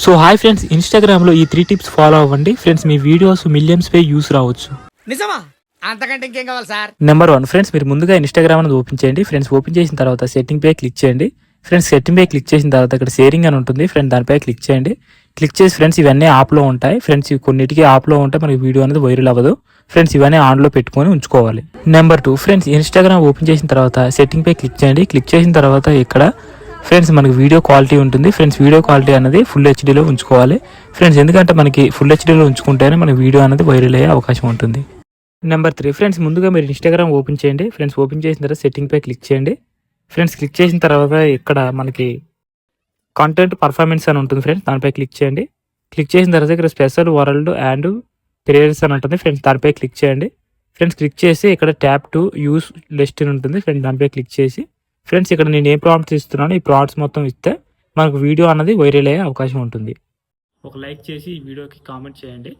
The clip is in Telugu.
సో హాయ్ ఫ్రెండ్స్, ఇన్స్టాగ్రామ్లో ఈ 3 టిప్స్ ఫాలో అవ్వండి ఫ్రెండ్స్. మీ వీడియోస్ మిలియన్స్ పై యూస్ రావచ్చు. నిజమా? అంతకంటే ఇంకేం కావాలి సార్? నెంబర్ 1 ఫ్రెండ్స్, మీరు ముందుగా ఇన్స్టాగ్రామ్ అనేది ఓపెన్ చేయండి ఫ్రెండ్స్. ఓపెన్ చేసిన తర్వాత సెట్టింగ్ పై క్లిక్ చేయండి ఫ్రెండ్స్. సెట్టింగ్ పై క్లిక్ చేసిన తర్వాత ఇక్కడ షేరింగ్ అని ఉంటుంది ఫ్రెండ్స్, దానిపై క్లిక్ చేయండి. క్లిక్ చేసి ఫ్రెండ్స్ ఇవన్నీ ఆప్లో ఉంటాయి ఫ్రెండ్స్. ఇవి కొన్నిటికి ఆప్లో ఉంటే మనకి వీడియో అనేది వైరల్ అవ్వదు ఫ్రెండ్స్. ఇవన్నీ ఆన్లో పెట్టుకొని ఉంచుకోవాలి. నెంబర్ 2 ఫ్రెండ్స్, ఇన్స్టాగ్రామ్ ఓపెన్ చేసిన తర్వాత సెట్టింగ్ పై క్లిక్ చేయండి. క్లిక్ చేసిన తర్వాత ఇక్కడ ఫ్రెండ్స్ మనకి వీడియో క్వాలిటీ ఉంటుంది ఫ్రెండ్స్. వీడియో క్వాలిటీ అనేది ఫుల్ హెచ్డీలో ఉంచుకోవాలి ఫ్రెండ్స్, ఎందుకంటే మనకి ఫుల్ హెచ్డీలో ఉంచుకుంటేనే మన వీడియో అనేది వైరల్ అయ్యే అవకాశం ఉంటుంది. నెంబర్ 3 ఫ్రెండ్స్, ముందుగా మీరు ఇన్స్టాగ్రామ్ ఓపెన్ చేయండి ఫ్రెండ్స్. ఓపెన్ చేసిన తర్వాత సెట్టింగ్ పై క్లిక్ చేయండి ఫ్రెండ్స్. క్లిక్ చేసిన తర్వాత ఇక్కడ మనకి కంటెంట్ పర్ఫార్మెన్స్ అని ఉంటుంది ఫ్రెండ్స్, దానిపై క్లిక్ చేయండి. క్లిక్ చేసిన తర్వాత ఇక్కడ స్పెషల్ వరల్డ్ అండ్ ప్రేయర్స్ అని ఉంటుంది ఫ్రెండ్స్, దానిపై క్లిక్ చేయండి ఫ్రెండ్స్. క్లిక్ చేసి ఇక్కడ ట్యాప్ టు యూస్ లిస్ట్ అని ఉంటుంది ఫ్రెండ్స్, దానిపై క్లిక్ చేసి ఫ్రెండ్స్ ఇక్కడ నేను ఏ ప్రాంప్ట్స్ ఇస్తున్నానో ఈ ప్రాంప్ట్స్ మొత్తం ఇస్తే మనకు వీడియో అన్నది వైరల్ అయ్యే అవకాశం ఉంటుంది. ఒక లైక్ చేసి ఈ వీడియోకి కామెంట్ చేయండి.